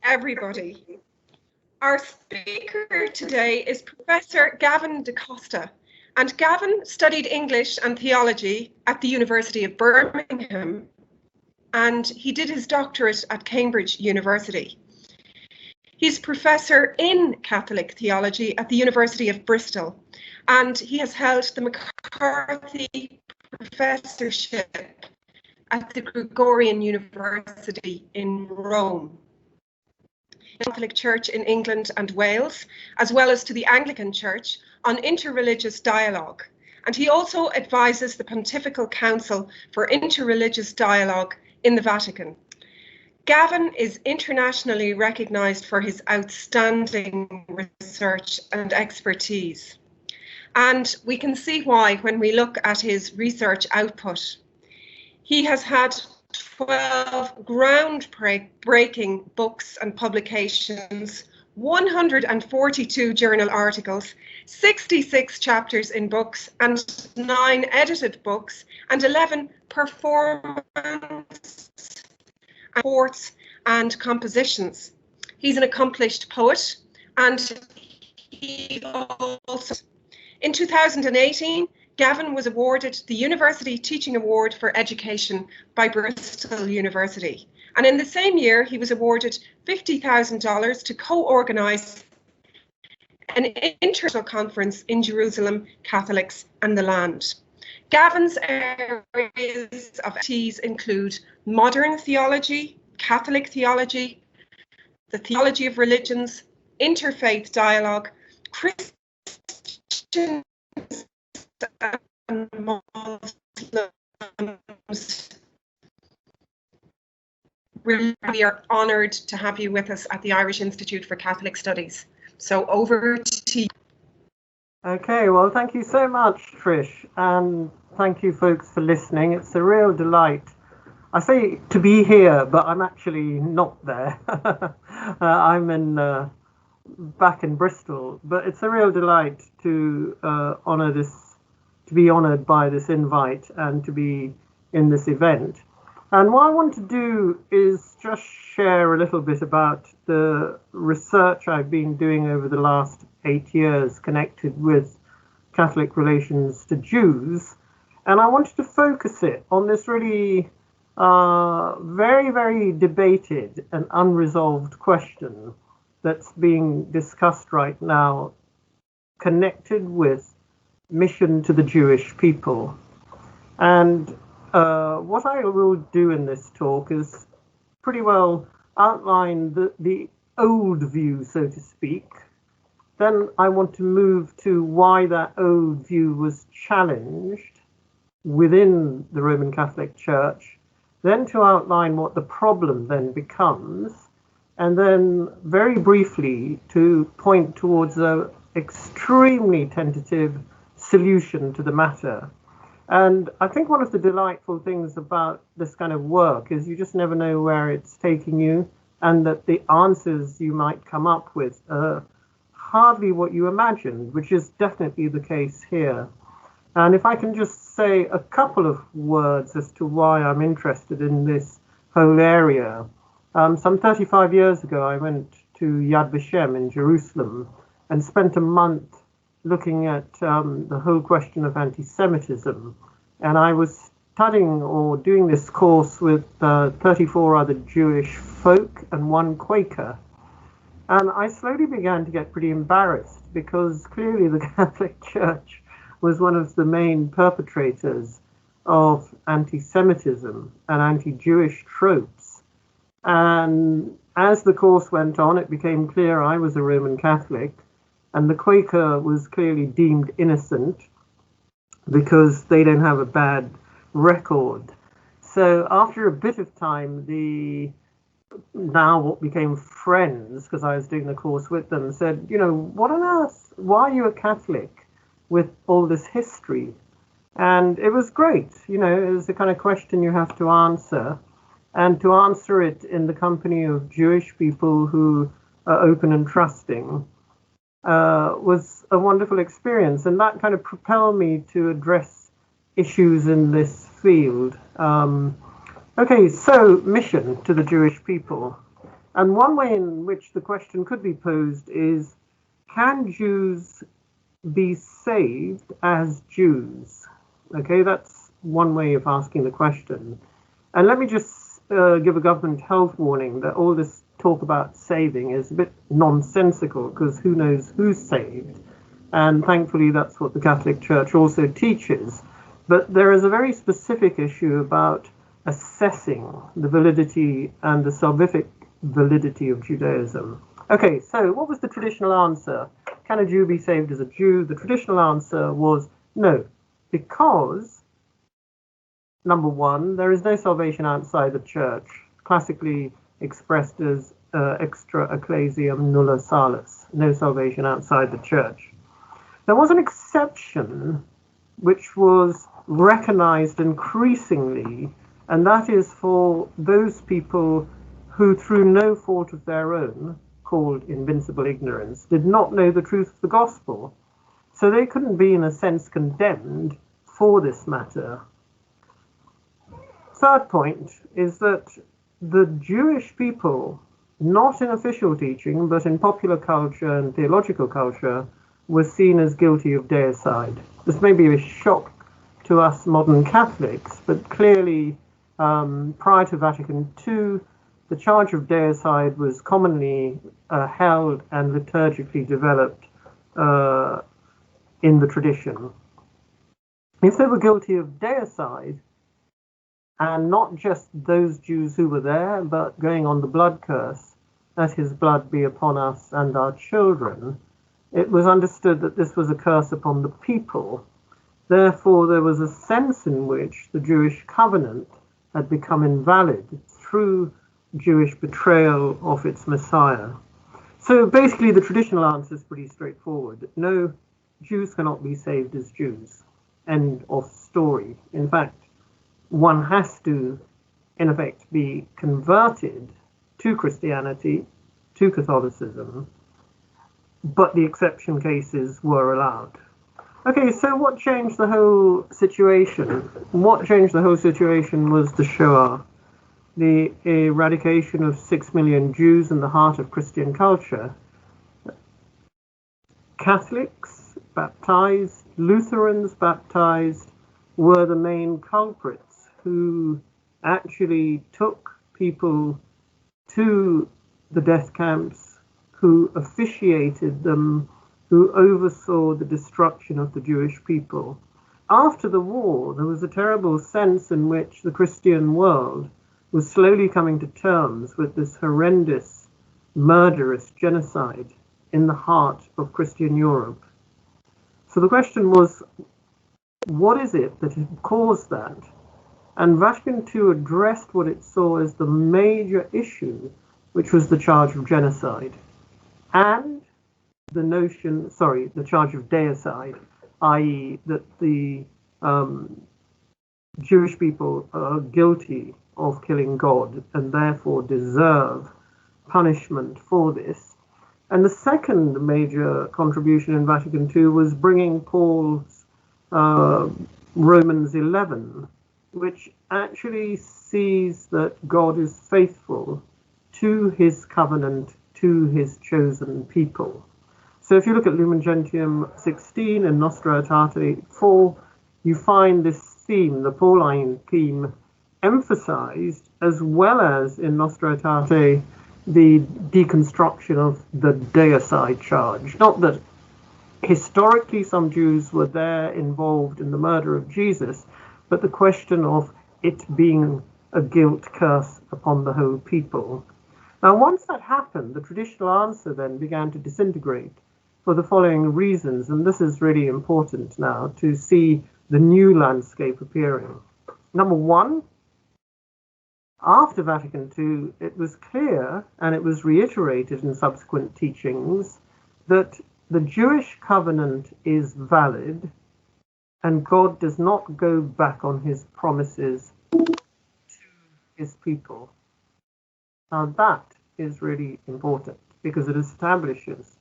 everybody. Our speaker today is Professor Gavin D'Costa, and Gavin studied English and theology at the University of Birmingham, and he did his doctorate at Cambridge University. He's professor in Catholic theology at the University of Bristol, and he has held the McCarthy Professorship at the Gregorian University in Rome, the Catholic Church in England and Wales, as well as to the Anglican Church on interreligious dialogue. And he also advises the Pontifical Council for Interreligious Dialogue in the Vatican. Gavin is internationally recognised for his outstanding research and expertise. And we can see why when we look at his research output. He has had 12 groundbreaking books and publications, 142 journal articles, 66 chapters in books, and 9 edited books, and 11 performance reports and compositions. He's an accomplished poet, and he also, in 2018, Gavin was awarded the University Teaching Award for Education by Bristol University. And in the same year, he was awarded $50,000 to co-organise an international conference in Jerusalem, Catholics and the Land. Gavin's areas of expertise include modern theology, Catholic theology, the theology of religions, interfaith dialogue, Christian and Muslims. We are honoured to have you with us at the Irish Institute for Catholic Studies. So over to you. Okay, well, thank you so much, Trish, and thank you folks for listening. It's a real delight. I say to be here, but I'm actually not there. I'm back in Bristol, but it's a real delight to be honoured by this invite and to be in this event. And what I want to do is just share a little bit about the research I've been doing over the last 8 years connected with Catholic relations to Jews. And I wanted to focus it on this really very, very debated and unresolved question that's being discussed right now, connected with mission to the Jewish people. And what I will do in this talk is pretty well outline the old view, so to speak. Then I want to move to why that old view was challenged within the Roman Catholic Church, then to outline what the problem then becomes, and then very briefly to point towards an extremely tentative solution to the matter. And I think one of the delightful things about this kind of work is you just never know where it's taking you, and that the answers you might come up with are hardly what you imagined, which is definitely the case here. And if I can just say a couple of words as to why I'm interested in this whole area. Some 35 years ago, I went to Yad Vashem in Jerusalem and spent a month looking at the whole question of anti-Semitism. And I was studying or doing this course with 34 other Jewish folk and one Quaker. And I slowly began to get pretty embarrassed because clearly the Catholic Church was one of the main perpetrators of anti-Semitism and anti-Jewish tropes. And as the course went on, it became clear I was a Roman Catholic, and the Quaker was clearly deemed innocent because they don't have a bad record. So after a bit of time, now what became friends, because I was doing the course with them, said, you know, what on earth, why are you a Catholic with all this history? And it was great. You know, it was the kind of question you have to answer, and to answer it in the company of Jewish people who are open and trusting was a wonderful experience. And that kind of propelled me to address issues in this field. Okay, so mission to the Jewish people. And one way in which the question could be posed is, can Jews be saved as Jews? Okay, that's one way of asking the question. And let me just give a government health warning that all this talk about saving is a bit nonsensical, because who knows who's saved? And thankfully that's what the Catholic Church also teaches. But there is a very specific issue about assessing the validity and the salvific validity of Judaism. Okay, so what was the traditional answer? Can a Jew be saved as a Jew? The traditional answer was no, because, number one, there is no salvation outside the church, classically expressed as extra ecclesiam nulla salus, no salvation outside the church. There was an exception which was recognized increasingly, and that is for those people who, through no fault of their own, called invincible ignorance, did not know the truth of the gospel. So they couldn't be, in a sense, condemned for this matter. Third point is that the Jewish people, not in official teaching, but in popular culture and theological culture, were seen as guilty of deicide. This may be a shock to us modern Catholics, but clearly prior to Vatican II, the charge of deicide was commonly held and liturgically developed in the tradition. If they were guilty of deicide, and not just those Jews who were there, but going on the blood curse, that his blood be upon us and our children, it was understood that this was a curse upon the people. Therefore, there was a sense in which the Jewish covenant had become invalid through Jewish betrayal of its Messiah. So basically, the traditional answer is pretty straightforward. No, Jews cannot be saved as Jews. End of story. In fact, one has to, in effect, be converted to Christianity, to Catholicism, but the exception cases were allowed. Okay, so what changed the whole situation? What changed the whole situation was the Shoah, the eradication of 6 million Jews in the heart of Christian culture. Catholics baptized, Lutherans baptized, were the main culprits who actually took people to the death camps, who officiated them, who oversaw the destruction of the Jewish people. After the war, there was a terrible sense in which the Christian world was slowly coming to terms with this horrendous, murderous genocide in the heart of Christian Europe. So the question was, what is it that had caused that? And Vatican II addressed what it saw as the major issue, which was the charge of genocide, and the charge of deicide, i.e. that the Jewish people are guilty of killing God and therefore deserve punishment for this. And the second major contribution in Vatican II was bringing Paul's Romans 11, which actually sees that God is faithful to his covenant, to his chosen people. So if you look at Lumen Gentium 16 and Nostra Aetate 4, you find this theme, the Pauline theme, emphasized, as well as in Nostra Aetate, the deconstruction of the deicide charge. Not that historically some Jews were there involved in the murder of Jesus, but the question of it being a guilt curse upon the whole people. Now, once that happened, the traditional answer then began to disintegrate for the following reasons, and this is really important now to see the new landscape appearing. Number one, after Vatican II, it was clear, and it was reiterated in subsequent teachings, that the Jewish covenant is valid and God does not go back on his promises to his people. Now that is really important because it establishes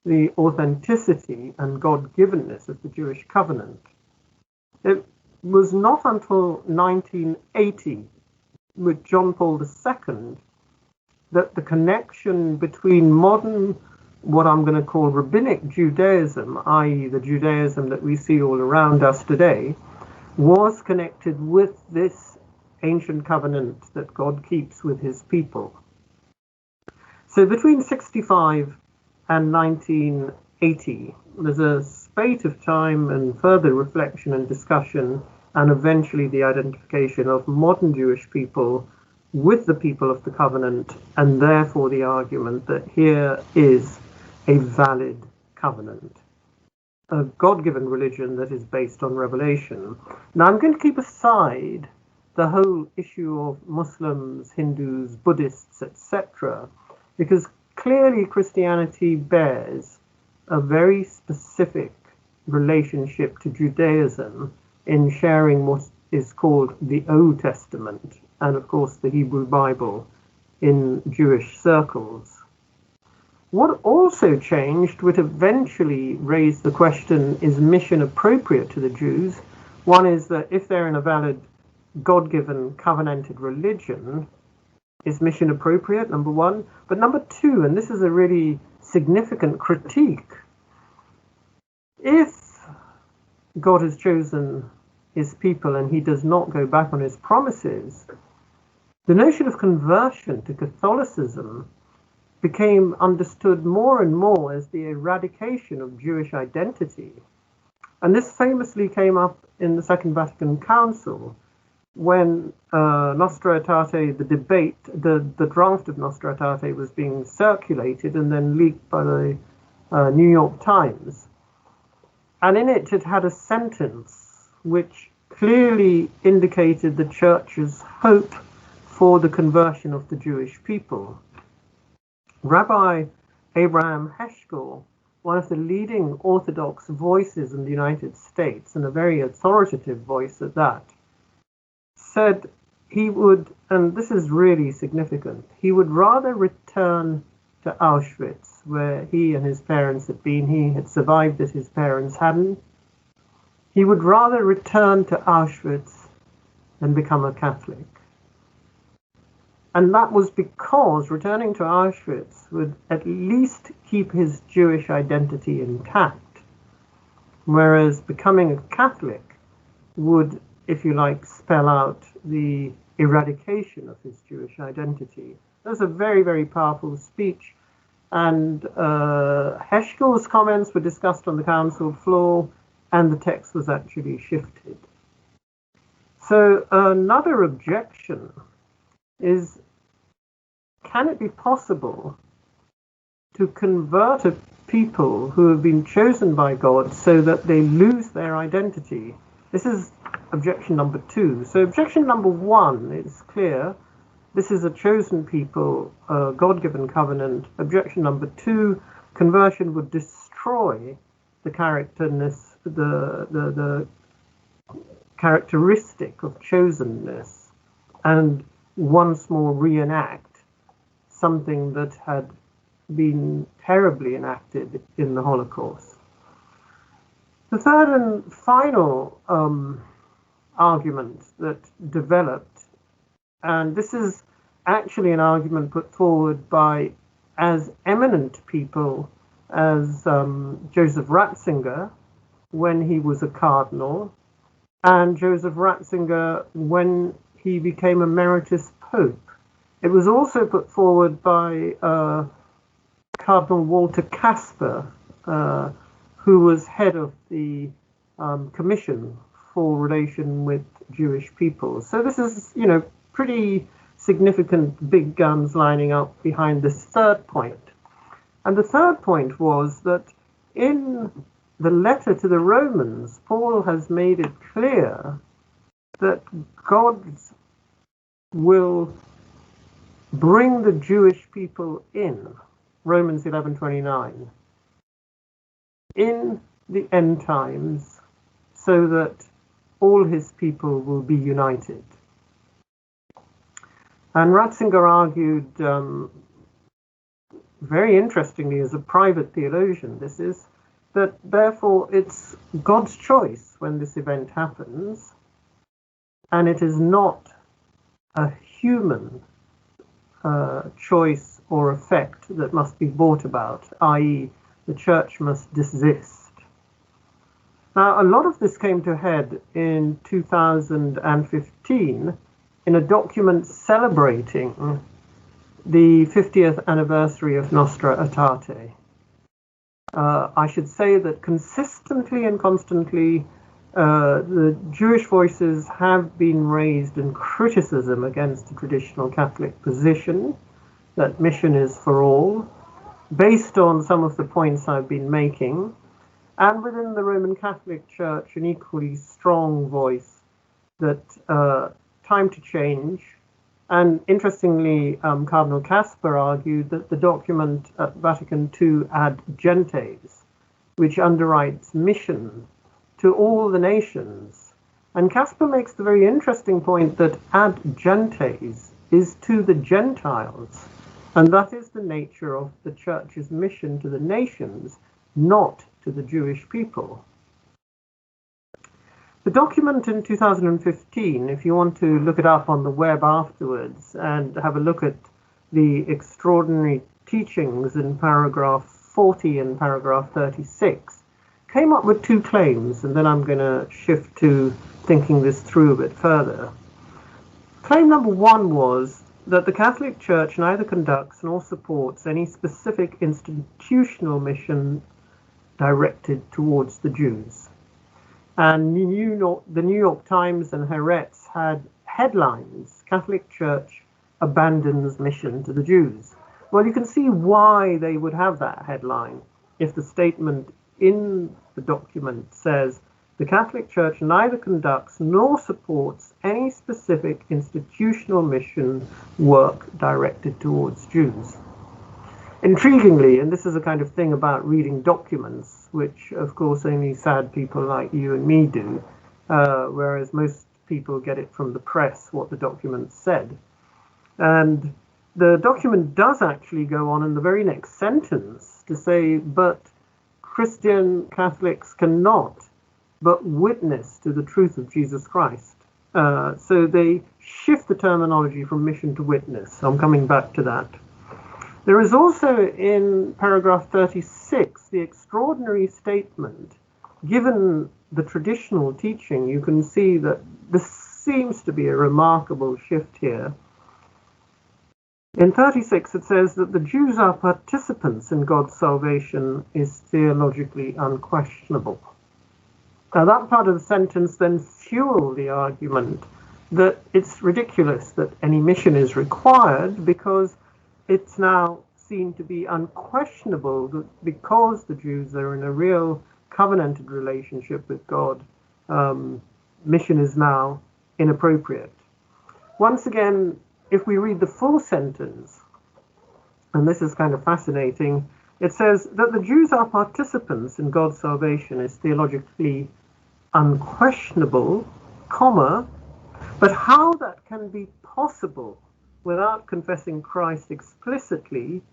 the authenticity and God-givenness of the Jewish covenant. It was not until 1980 with John Paul II that the connection between modern, what I'm going to call rabbinic Judaism, i.e. the Judaism that we see all around us today, was connected with this ancient covenant that God keeps with his people. So between 65 and 1980, there's a spate of time and further reflection and discussion, and eventually the identification of modern Jewish people with the people of the covenant, and therefore the argument that here is a valid covenant, a God-given religion that is based on revelation. Now I'm going to keep aside the whole issue of Muslims, Hindus, Buddhists, etc., because clearly Christianity bears a very specific relationship to Judaism in sharing what is called the Old Testament and of course the Hebrew Bible in Jewish circles. What also changed, which eventually raised the question, is mission appropriate to the Jews? One is that if they're in a valid God-given covenanted religion, is mission appropriate, number one. But number two, and this is a really significant critique, if God has chosen his people and he does not go back on his promises, the notion of conversion to Catholicism became understood more and more as the eradication of Jewish identity. And this famously came up in the Second Vatican Council when Nostra Aetate, the debate, the draft of Nostra Aetate was being circulated and then leaked by the New York Times. And in it, it had a sentence which clearly indicated the Church's hope for the conversion of the Jewish people. Rabbi Abraham Heschel, one of the leading Orthodox voices in the United States, and a very authoritative voice at that, said he would, and this is really significant, he would rather return to Auschwitz, where he and his parents had been. He had survived that his parents hadn't. He would rather return to Auschwitz than become a Catholic. And that was because returning to Auschwitz would at least keep his Jewish identity intact, whereas becoming a Catholic would, if you like, spell out the eradication of his Jewish identity. That's a very, very powerful speech. And Heschel's comments were discussed on the council floor, and the text was actually shifted. So another objection is, can it be possible to convert a people who have been chosen by God so that they lose their identity? This is objection number two. So objection number one is clear. This is a chosen people, a God-given covenant. Objection number two, conversion would destroy the characteristic of chosenness and once more reenact something that had been terribly enacted in the Holocaust. The third and final argument that developed, and this is actually an argument put forward by as eminent people as Joseph Ratzinger when he was a cardinal, and Joseph Ratzinger when he became emeritus pope. It was also put forward by Cardinal Walter Casper, who was head of the Commission for Relation with Jewish People. So this is, pretty significant big guns lining up behind this third point. And the third point was that in the letter to the Romans, Paul has made it clear that God will bring the Jewish people in, Romans 11:29, in the end times, so that all his people will be united. And Ratzinger argued, very interestingly, as a private theologian, this is, that therefore it's God's choice when this event happens, and it is not a human choice or effect that must be brought about, i.e. the church must desist. Now, a lot of this came to a head in 2015 in a document celebrating the 50th anniversary of Nostra Aetate. I should say that consistently and constantly the Jewish voices have been raised in criticism against the traditional Catholic position that mission is for all, based on some of the points I've been making, and within the Roman Catholic Church an equally strong voice that time to change. And interestingly, Cardinal Kasper argued that the document at Vatican II Ad Gentes, which underwrites mission to all the nations. And Kasper makes the very interesting point that Ad Gentes is to the Gentiles, and that is the nature of the Church's mission to the nations, not to the Jewish people. The document in 2015, if you want to look it up on the web afterwards and have a look at the extraordinary teachings in paragraph 40 and paragraph 36, came up with two claims, and then I'm going to shift to thinking this through a bit further. Claim number one was that the Catholic Church neither conducts nor supports any specific institutional mission directed towards the Jews. And the New York Times and Haaretz had headlines, Catholic Church abandons mission to the Jews. Well, you can see why they would have that headline if the statement in the document says the Catholic Church neither conducts nor supports any specific institutional mission work directed towards Jews. Intriguingly, and this is a kind of thing about reading documents, which of course only sad people like you and me do, whereas most people get it from the press, what the document said. And the document does actually go on in the very next sentence to say, but Christian Catholics cannot but witness to the truth of Jesus Christ. So they shift the terminology from mission to witness. I'm coming back to that. There is also in paragraph 36 the extraordinary statement. Given the traditional teaching, you can see that this seems to be a remarkable shift here. In 36 it says that the Jews are participants in God's salvation is theologically unquestionable. Now that part of the sentence then fueled the argument that it's ridiculous that any mission is required because it's now seen to be unquestionable that because the Jews are in a real covenanted relationship with God, mission is now inappropriate. Once again, if we read the full sentence, and this is kind of fascinating, it says that the Jews are participants in God's salvation is theologically unquestionable, comma, but how that can be possible without confessing Christ explicitly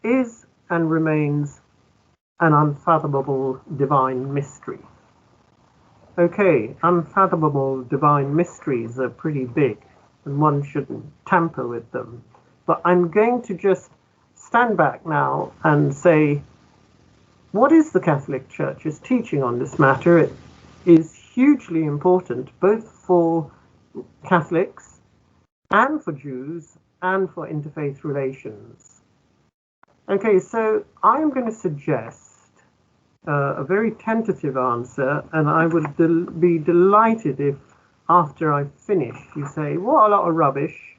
is and remains an unfathomable divine mystery. Okay, unfathomable divine mysteries are pretty big and one shouldn't tamper with them. But I'm going to just stand back now and say, what is the Catholic Church's teaching on this matter? It is hugely important both for Catholics and for Jews and for interfaith relations. Okay, so I'm going to suggest a very tentative answer, and I would be delighted if after I've finished you say, what a lot of rubbish,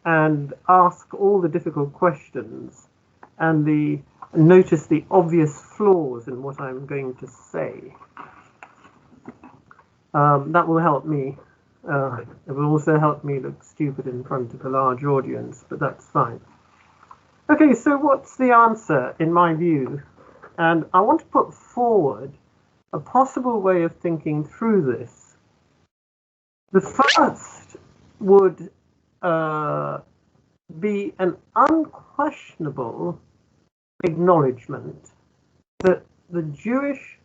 and ask all the difficult questions and notice the obvious flaws in what I'm going to say. That will help me. It will also help me look stupid in front of a large audience, but that's fine. Okay, so what's the answer in my view? And I want to put forward a possible way of thinking through this. The first would be an unquestionable acknowledgement that the Jewish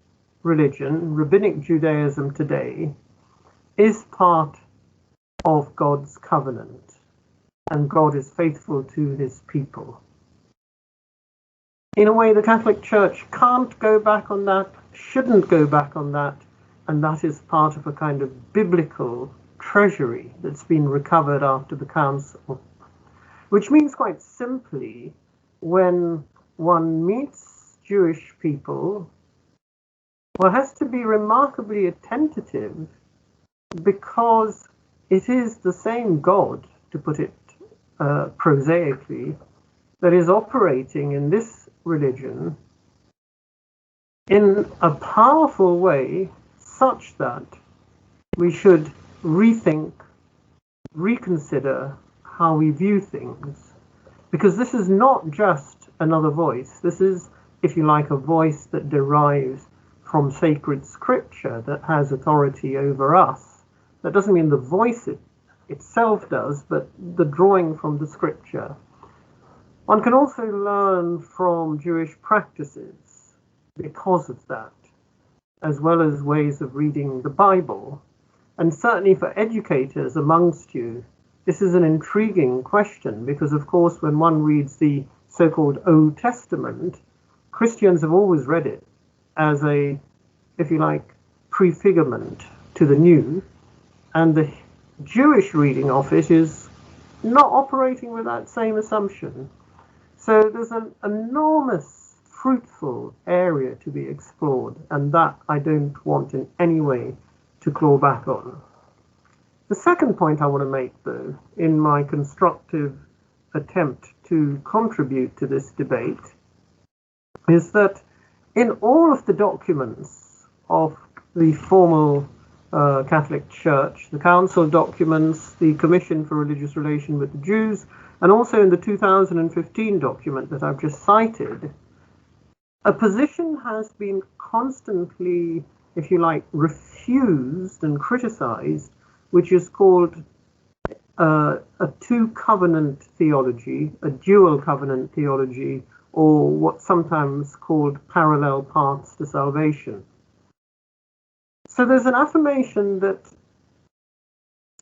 religion, Rabbinic Judaism today, is part of God's covenant. and God is faithful to his people. In a way, the Catholic Church can't go back on that, shouldn't go back on that, and that is part of a kind of biblical treasury that's been recovered after the Council. Which means, quite simply, when one meets Jewish people, one has to be remarkably attentive, because it is the same God, to put it prosaically, that is operating in this religion in a powerful way, such that we should rethink, reconsider how we view things. Because this is not just another voice. This is, if you like, a voice that derives from sacred scripture, that has authority over us. That doesn't mean the voice itself does, but the drawing from the scripture. One can also learn from Jewish practices because of that, as well as ways of reading the Bible. And certainly for educators amongst you, this is an intriguing question, because of course when one reads the so-called Old Testament, Christians have always read it as a, if you like, prefigurement to the New, and the Jewish reading of it is not operating with that same assumption. So there's an enormous, fruitful area to be explored, and that I don't want in any way to claw back on. The second point I want to make, though, in my constructive attempt to contribute to this debate, is that in all of the documents of the formal Catholic Church, the Council documents, the Commission for Religious Relation with the Jews, and also in the 2015 document that I've just cited, a position has been constantly, if you like, refused and criticized, which is called a two-covenant theology, a dual covenant theology, or what's sometimes called parallel paths to salvation. So there's an affirmation that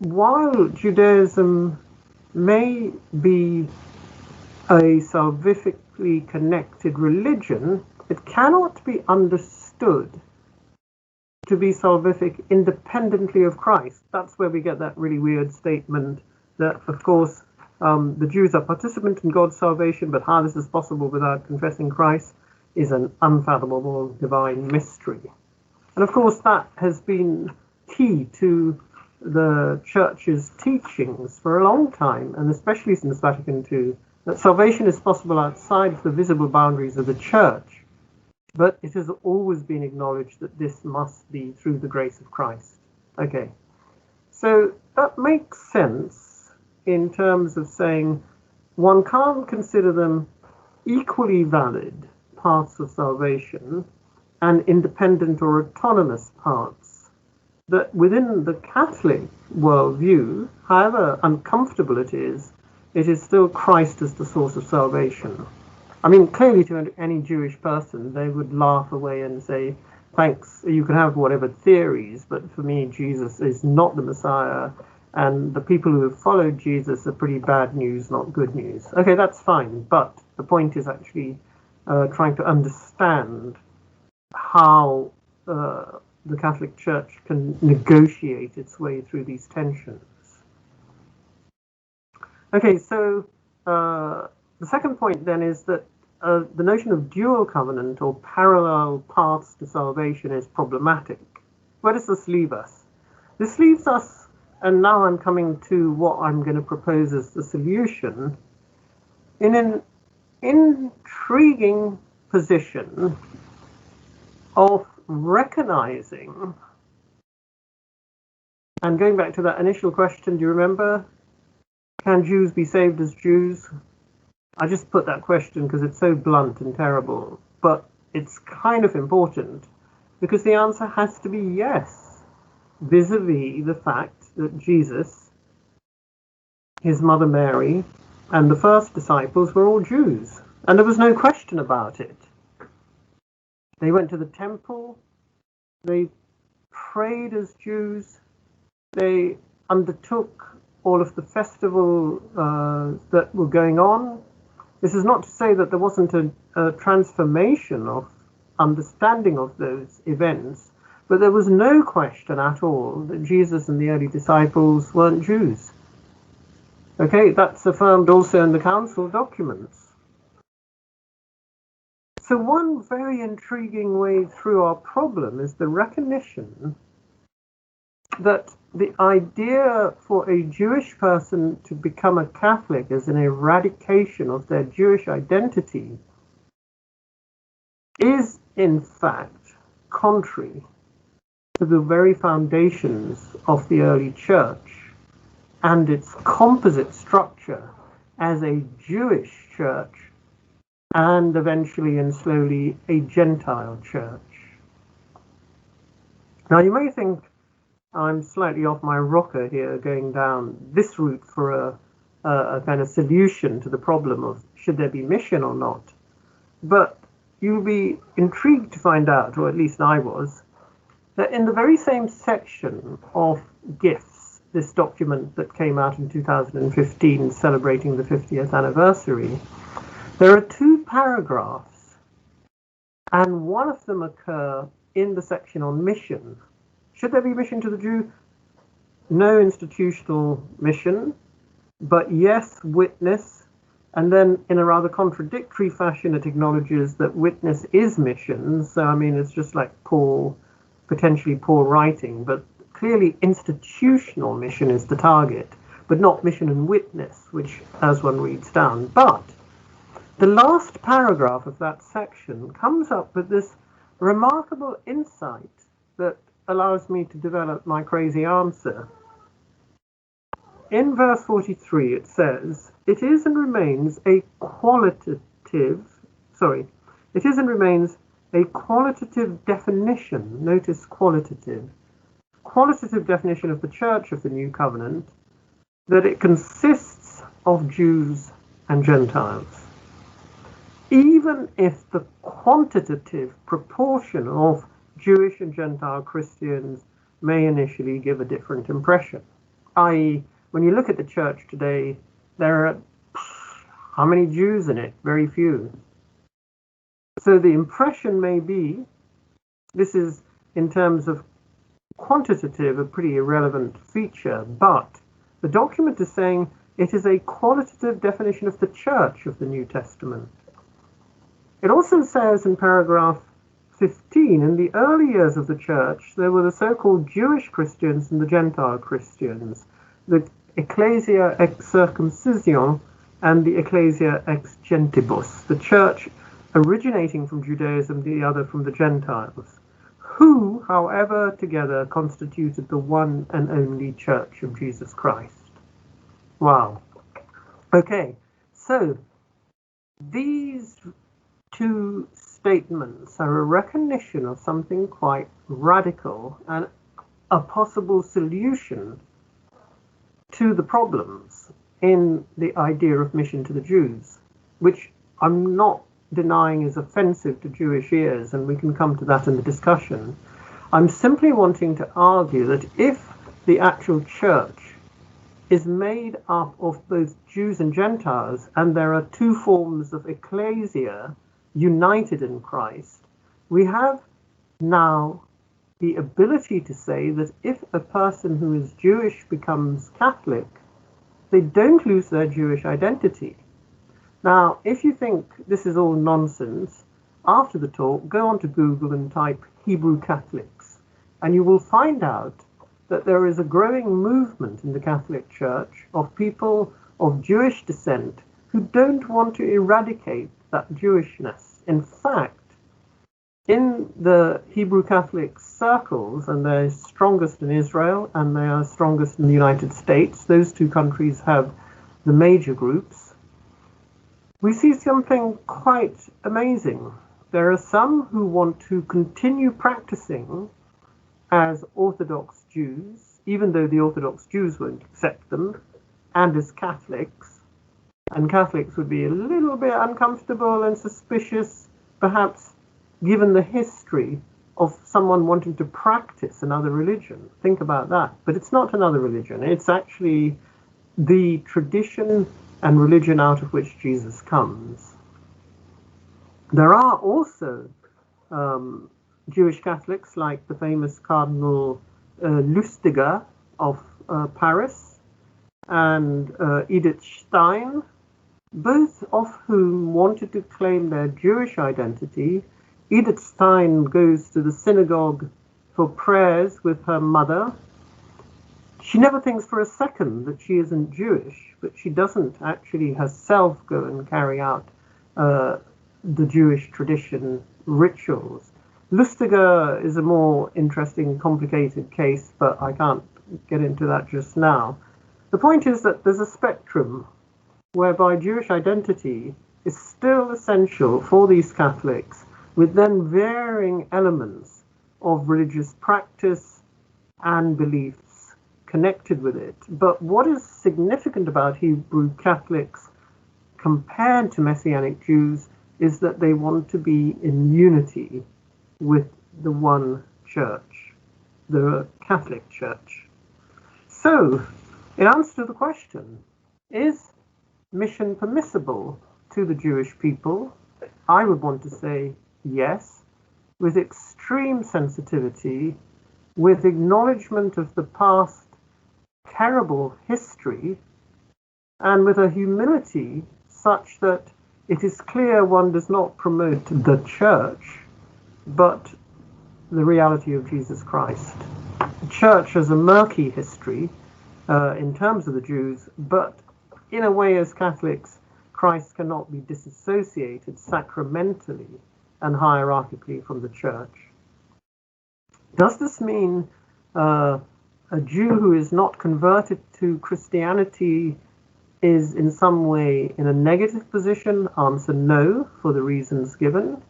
while Judaism may be a salvifically connected religion, it cannot be understood to be salvific independently of Christ. That's where we get that really weird statement that, of course, the Jews are participants in God's salvation, but how this is possible without confessing Christ is an unfathomable divine mystery. And of course, that has been key to the Church's teachings for a long time, and especially since Vatican II, that salvation is possible outside the visible boundaries of the Church. But it has always been acknowledged that this must be through the grace of Christ. Okay, so that makes sense in terms of saying one can't consider them equally valid paths of salvation and independent or autonomous paths. That within the Catholic worldview, however uncomfortable it is still Christ as the source of salvation. I mean, clearly to any Jewish person, they would laugh away and say, thanks, you can have whatever theories, but for me, Jesus is not the Messiah, and the people who have followed Jesus are pretty bad news, not good news. Okay, that's fine, but the point is actually trying to understand how the Catholic Church can negotiate its way through these tensions. Okay, so the second point then is that the notion of dual covenant or parallel paths to salvation is problematic. Where does this leave us? This leaves us, and now I'm coming to what I'm going to propose as the solution, in an intriguing position of recognizing, and going back to that initial question, do you remember, can Jews be saved as Jews? I just put that question because it's so blunt and terrible, but it's kind of important because the answer has to be yes, vis-a-vis the fact that Jesus, his mother Mary, and the first disciples were all Jews, and there was no question about it. They went to the temple, they prayed as Jews, they undertook all of the festival that were going on. This is not to say that there wasn't a transformation of understanding of those events, but there was no question at all that Jesus and the early disciples weren't Jews. Okay, that's affirmed also in the council documents. So one very intriguing way through our problem is the recognition that the idea for a Jewish person to become a Catholic is an eradication of their Jewish identity is, in fact, contrary to the very foundations of the early church and its composite structure as a Jewish church and eventually and slowly a Gentile church. Now you may think I'm slightly off my rocker here going down this route for a kind of solution to the problem of should there be mission or not. But you'll be intrigued to find out, or at least I was, that in the very same section of gifts, this document that came out in 2015 celebrating the 50th anniversary, there are two paragraphs, and one of them occur in the section on mission. Should there be mission to the Jew? No institutional mission, but yes, witness. And then in a rather contradictory fashion, it acknowledges that witness is mission. So, I mean, it's just like potentially poor writing, but clearly institutional mission is the target, but not mission and witness, which as one reads down. But the last paragraph of that section comes up with this remarkable insight that allows me to develop my crazy answer. In verse 43, it says, it is and remains a qualitative definition, notice qualitative definition of the Church of the New Covenant, that it consists of Jews and Gentiles. Even if the quantitative proportion of Jewish and Gentile Christians may initially give a different impression, i.e., when you look at the church today, there are how many Jews in it? Very few. So the impression may be, this is in terms of quantitative, a pretty irrelevant feature, but the document is saying it is a qualitative definition of the church of the New Testament. It also says in paragraph 15, in the early years of the church, there were the so-called Jewish Christians and the Gentile Christians, the Ecclesia ex circumcision and the Ecclesia ex gentibus, the church originating from Judaism, the other from the Gentiles, who, however, together constituted the one and only Church of Jesus Christ. Wow. Okay, so these two statements are a recognition of something quite radical and a possible solution to the problems in the idea of mission to the Jews, which I'm not denying is offensive to Jewish ears, and we can come to that in the discussion. I'm simply wanting to argue that if the actual church is made up of both Jews and Gentiles, and there are two forms of ecclesia united in Christ, we have now the ability to say that if a person who is Jewish becomes Catholic, they don't lose their Jewish identity. Now, if you think this is all nonsense, after the talk, go onto Google and type Hebrew Catholics, and you will find out that there is a growing movement in the Catholic Church of people of Jewish descent who don't want to eradicate that Jewishness. In fact, in the Hebrew Catholic circles, and they're strongest in Israel and they are strongest in the United States, those two countries have the major groups, we see something quite amazing. There are some who want to continue practicing as Orthodox Jews, even though the Orthodox Jews won't accept them, and as Catholics. And Catholics would be a little bit uncomfortable and suspicious, perhaps, given the history of someone wanting to practice another religion. Think about that. But it's not another religion. It's actually the tradition and religion out of which Jesus comes. There are also Jewish Catholics like the famous Cardinal Lustiger of Paris and Edith Stein, both of whom wanted to claim their Jewish identity. Edith Stein goes to the synagogue for prayers with her mother. She never thinks for a second that she isn't Jewish, but she doesn't actually herself go and carry out the Jewish tradition rituals. Lustiger is a more interesting, complicated case, but I can't get into that just now. The point is that there's a spectrum whereby Jewish identity is still essential for these Catholics, with then varying elements of religious practice and beliefs connected with it. But what is significant about Hebrew Catholics compared to Messianic Jews is that they want to be in unity with the one church, the Catholic Church. So, in answer to the question, is mission permissible to the Jewish people? I would want to say yes, with extreme sensitivity, with acknowledgement of the past terrible history, and with a humility such that it is clear one does not promote the church, but the reality of Jesus Christ. The church has a murky history in terms of the Jews, but in a way, as Catholics, Christ cannot be disassociated sacramentally and hierarchically from the church. Does this mean a Jew who is not converted to Christianity is in some way in a negative position? Answer no, for the reasons given.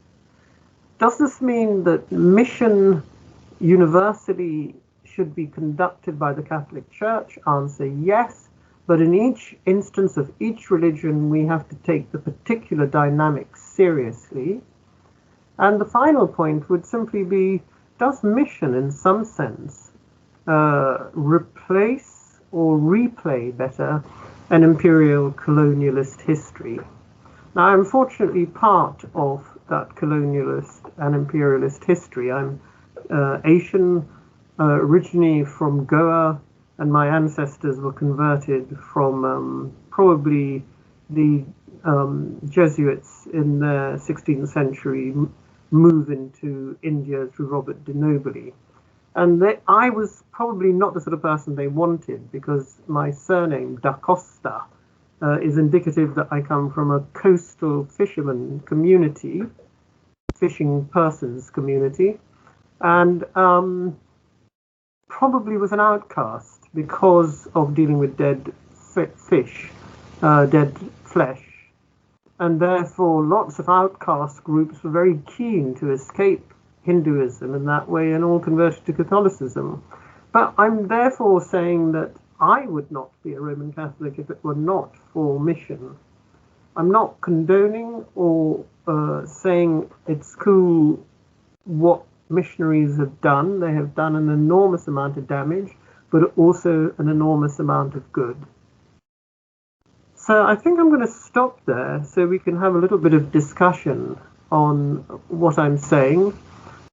Does this mean that mission universally should be conducted by the Catholic Church? Answer yes, but in each instance of each religion we have to take the particular dynamics seriously. And the final point would simply be, does mission in some sense replace or replay better an imperial colonialist history? Now, I'm fortunately part of that colonialist and imperialist history. I'm Asian, originally from Goa, and my ancestors were converted from probably the Jesuits in the 16th century move into India through Robert de Nobili. And I was probably not the sort of person they wanted, because my surname, D'Costa, is indicative that I come from a coastal fisherman community, fishing persons community, and probably was an outcast because of dealing with dead fish, dead flesh. And therefore lots of outcast groups were very keen to escape Hinduism in that way, and all converted to Catholicism. But I'm therefore saying that I would not be a Roman Catholic if it were not for mission. I'm not condoning or saying it's cool what missionaries have done. They have done an enormous amount of damage, but also an enormous amount of good. So I think I'm going to stop there so we can have a little bit of discussion on what I'm saying.